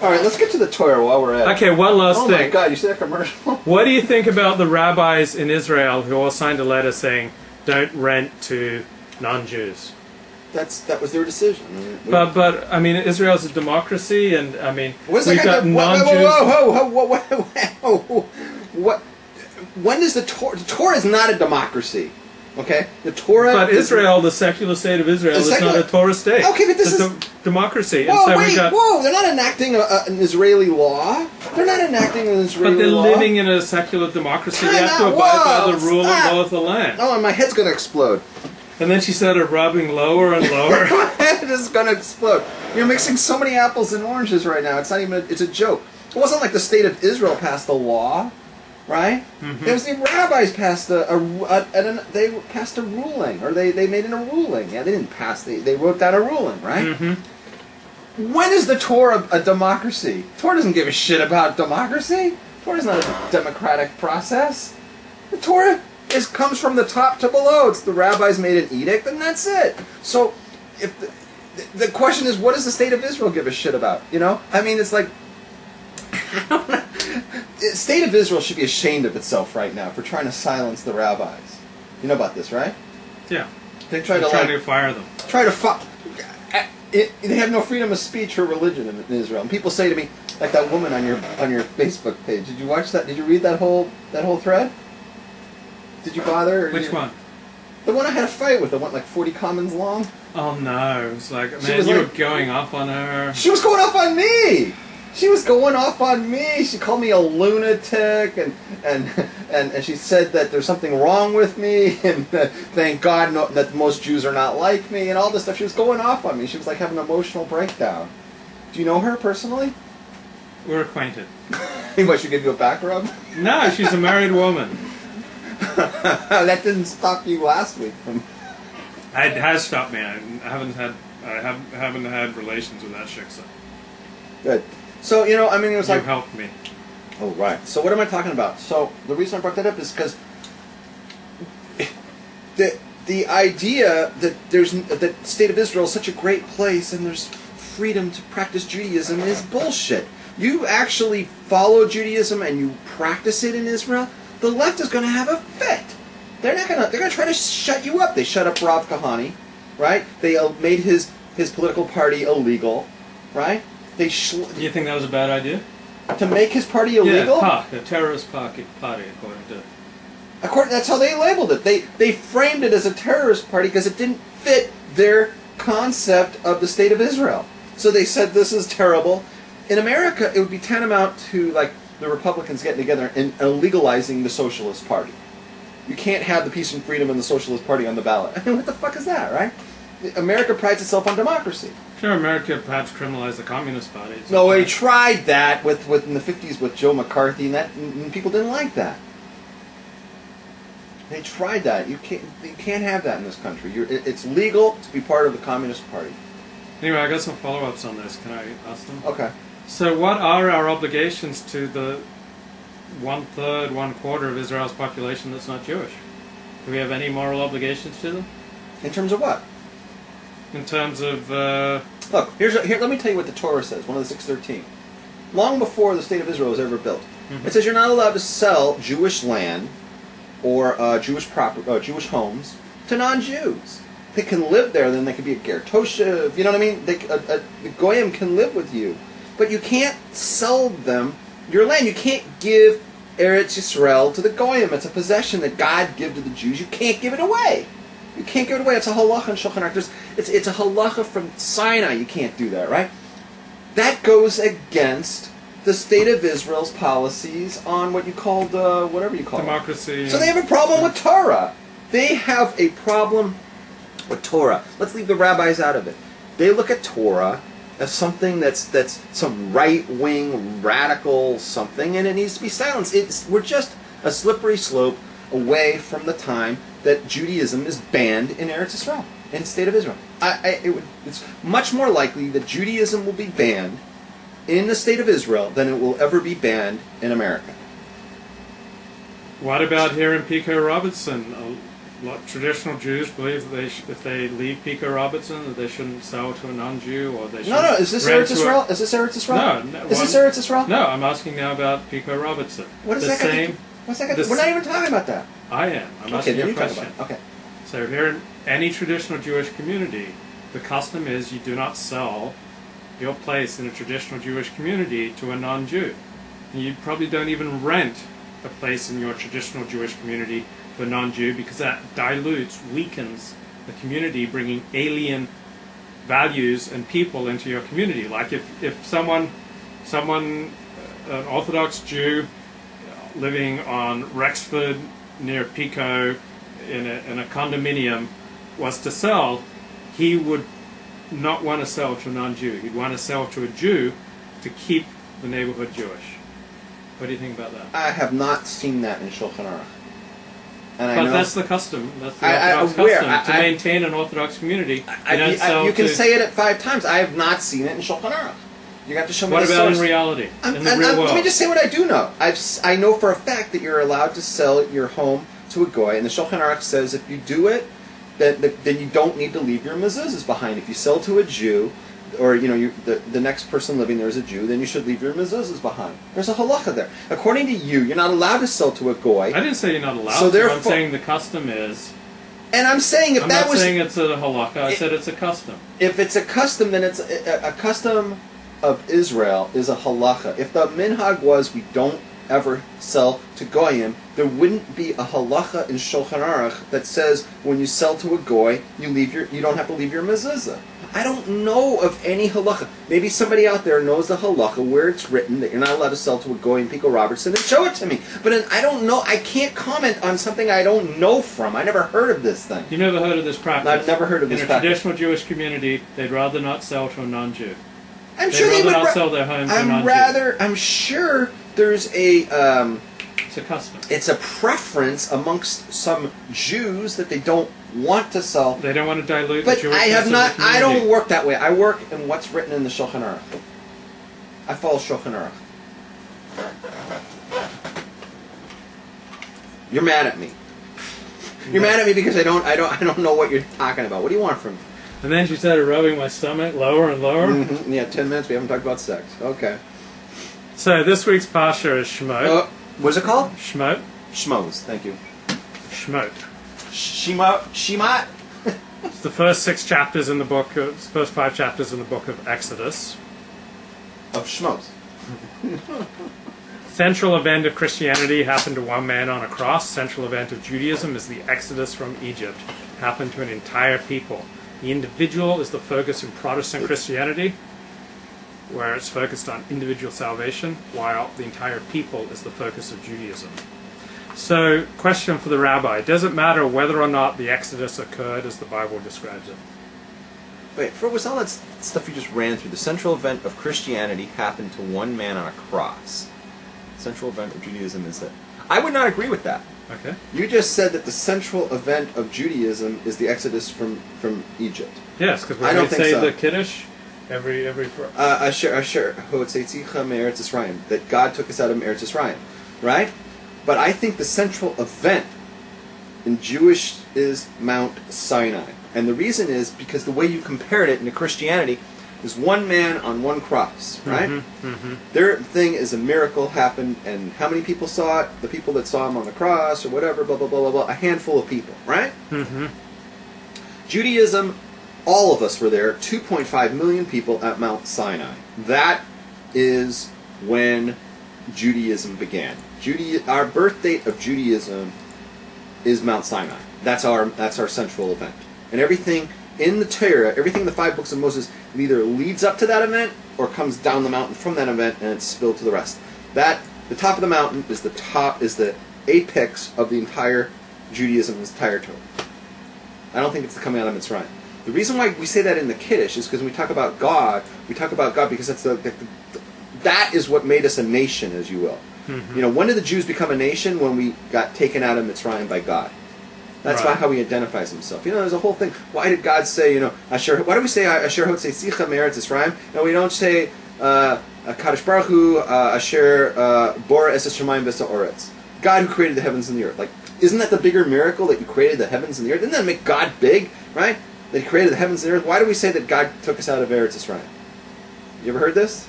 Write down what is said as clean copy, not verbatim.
All right, let's get to the Torah while we're at it. Okay, one last thing. Oh my God, you see that commercial? What do you think about the rabbis in Israel who all signed a letter saying, don't rent to non-Jews? That was their decision. But I mean, Israel's a democracy, and I mean, What's we've got non-Jews. What? When does the Torah is not a democracy? Okay, the Torah. But Israel, the secular state of Israel, is not a Torah state. Okay, but this it's is a democracy. Whoa, and so wait, whoa! They're not enacting an Israeli law. They're not enacting an Israeli law. But they're living in a secular democracy. They have to abide by the rule and law of the land. Oh, and my head's going to explode. And then she started rubbing lower and lower. My head is going to explode. You're mixing so many apples and oranges right now. It's not even. It's a joke. It wasn't like the state of Israel passed a law, right? Mm-hmm. It was the rabbis passed they passed a ruling, or they made a ruling. Yeah, they didn't pass. They wrote down a ruling, right? Mm-hmm. When is the Torah a democracy? Torah doesn't give a shit about democracy. Torah is not a democratic process. The Torah comes from the top to below. It's the rabbis made an edict, and that's it. So, if the question is, what does the state of Israel give a shit about? You know, I mean, it's like, I don't know. The state of Israel should be ashamed of itself right now for trying to silence the rabbis. You know about this, right? Yeah. They're trying to fire them. They have no freedom of speech or religion in Israel. And people say to me, like that woman on your Facebook page. Did you watch that? Did you read that whole thread? Did you bother? Which one? The one I had a fight with. The one like 40 comments long. Oh no! It was like, man, you were going off on her. She was going off on me. She was going off on me. She called me a lunatic, and she said that there's something wrong with me, and thank God that most Jews are not like me, and all this stuff. She was going off on me. She was like having an emotional breakdown. Do you know her personally? We're acquainted. What, she gave you a back rub? No, she's a married woman. That didn't stop you last week from... It has stopped me. I haven't had relations with that shiksa. Good. So, you know, I mean, it was like... You helped me. Oh, right. So what am I talking about? So the reason I brought that up is because the idea that the state of Israel is such a great place and there's freedom to practice Judaism is bullshit. You actually follow Judaism and you practice it in Israel, the left is going to have a fit. They're going to try to shut you up. They shut up Rav Kahani, right? They made his political party illegal, right? Do you think that was a bad idea? To make his party illegal? Yeah, a terrorist party, according to... That's how they labeled it. They framed it as a terrorist party because it didn't fit their concept of the state of Israel. So they said this is terrible. In America, it would be tantamount to like the Republicans getting together and legalizing the Socialist Party. You can't have the peace and freedom and the Socialist Party on the ballot. I mean, what the fuck is that, right? America prides itself on democracy. Sure, America perhaps criminalized the Communist Party. No, they tried that with in the 50s with Joe McCarthy, and people didn't like that. They tried that. You can't have that in this country. It's legal to be part of the Communist Party. Anyway, I got some follow-ups on this. Can I ask them? Okay. So what are our obligations to the 1/3, 1/4 of Israel's population that's not Jewish? Do we have any moral obligations to them? In terms of what? In terms of... Look, here. Let me tell you what the Torah says, one of the 613. Long before the state of Israel was ever built. Mm-hmm. It says you're not allowed to sell Jewish land or Jewish homes to non-Jews. They can live there, then they could be a ger toshev, you know what I mean? The goyim can live with you. But you can't sell them your land. You can't give Eretz Yisrael to the goyim. It's a possession that God gave to the Jews. You can't give it away. You can't give it away. It's a halacha in Shulchan Aruch. It's a halacha from Sinai. You can't do that, right? That goes against the state of Israel's policies on what you called, whatever you call democracy. So they have a problem with Torah. They have a problem with Torah. Let's leave the rabbis out of it. They look at Torah as something that's some right-wing, radical something, and it needs to be silenced. We're just a slippery slope away from the time that Judaism is banned in Eretz Yisrael, in the state of Israel. It's much more likely that Judaism will be banned in the state of Israel than it will ever be banned in America. What about here in Pico Robertson? Traditional Jews believe that if they leave Pico Robertson, that they shouldn't sell to a non-Jew, or they should. No, is this Eretz Israel? Is this Eretz Israel? No. Is this Eretz Israel? No, I'm asking now about Pico Robertson. What is that? What's that? We're not even talking about that. I am. I'm asking you a question. Okay. So here in any traditional Jewish community, the custom is you do not sell your place in a traditional Jewish community to a non-Jew. You probably don't even rent a place in your traditional Jewish community to a non-Jew, because that dilutes, weakens the community, bringing alien values and people into your community. Like if someone, an Orthodox Jew living on Rexford near Pico in a condominium was to sell, he would not want to sell to a non-Jew. He'd want to sell to a Jew to keep the neighborhood Jewish. What do you think about that? I have not seen that in Shulchan Aruch. But that's the custom. That's the Orthodox custom. To maintain an Orthodox community, you can say it 5 times. I have not seen it in Shulchan Aruch. You have to show me the source. What about in reality? In the real world? Let me just say what I do know. I know for a fact that you're allowed to sell your home to a goy, and the Shulchan Aruch says if you do it, then you don't need to leave your mezuzahs behind. If you sell to a Jew, or the next person living there is a Jew, then you should leave your mezuzahs behind. There's a halacha there. According to you, you're not allowed to sell to a goy. I didn't say you're not allowed to. I'm saying the custom is. And I'm saying I'm not saying it's a halakha. I said it's a custom. If it's a custom, then it's a custom of Israel is a halacha. If the minhag was we don't ever sell to goyim, there wouldn't be a halacha in Shulchan Aruch that says when you sell to a goy, you don't have to leave your mezuzah. I don't know of any halacha. Maybe somebody out there knows the halacha where it's written that you're not allowed to sell to a goy in Pico Robertson, and show it to me. But I don't know. I can't comment on something I don't know from. I never heard of this thing. You never heard of this practice? I've never heard of this practice. In a traditional Jewish community, they'd rather not sell to a non-Jew. I'm sure they would not sell their home to a non-Jew. I'm sure there's a. It's a custom. It's a preference amongst some Jews that they don't want to sell. They don't want to dilute the Jewish. But I have not. I don't work that way. I work in what's written in the Shulchan Aruch. I follow Shulchan Aruch. You're mad at me. You're mad at me because I don't know what you're talking about. What do you want from me? And then she started rubbing my stomach lower and lower. Mm-hmm. Yeah, 10 minutes. We haven't talked about sex. Okay. So this week's Pasha is Shemot. What's it called? Shemot. Shmos. Thank you. Shemot. Shemat. It's the first 6 chapters in the book. First 5 chapters in the book of Exodus. Of Shmos. Central event of Christianity happened to one man on a cross. Central event of Judaism is the Exodus from Egypt. Happened to an entire people. The individual is the focus in Protestant Christianity, where it's focused on individual salvation, while the entire people is the focus of Judaism. So, question for the rabbi. Does it matter whether or not the Exodus occurred as the Bible describes it? Wait, was all that stuff you just ran through, the central event of Christianity happened to one man on a cross. Central event of Judaism is that. I would not agree with that. Okay. You just said that the central event of Judaism is the Exodus from Egypt. Yes, because when we say the Kiddush, every Asher Hotzeitzcha me'Eretz Yisrael, that God took us out of Eretz Yisrael, right? But I think the central event in Jewish is Mount Sinai, and the reason is because the way you compared it into Christianity is one man on one cross, right? Mm-hmm, mm-hmm. Their thing is a miracle happened, and how many people saw it? The people that saw him on the cross, or whatever, blah blah blah blah blah. A handful of people, right? Mm-hmm. Judaism. All of us were there, 2.5 million people at Mount Sinai. That is when Judaism began. Our birth date of Judaism is Mount Sinai. That's our central event. And everything in the Torah, everything in the 5 books of Moses either leads up to that event or comes down the mountain from that event and it's spilled to the rest. The top of the mountain is the apex of the entire Judaism, the entire Torah. I don't think it's the coming out of Mitzrayim. The reason why we say that in the Kiddush is because when we talk about God because that's that is what made us a nation, as you will. Mm-hmm. When did the Jews become a nation? When we got taken out of Mitzrayim by God. That's right. how he identifies himself. There's a whole thing. Why did God say, Asher? Why do we say Asher Hotzeitzcha me'Eretz Yisrael? And we don't say Kadosh Baruch Hu Asher Bora Es Hashemayim V'Sa'oretz. God who created the heavens and the earth. Like, isn't that the bigger miracle that you created the heavens and the earth? Didn't that make God big, right? That he created the heavens and the earth? Why do we say that God took us out of Eretz Israel? You ever heard this?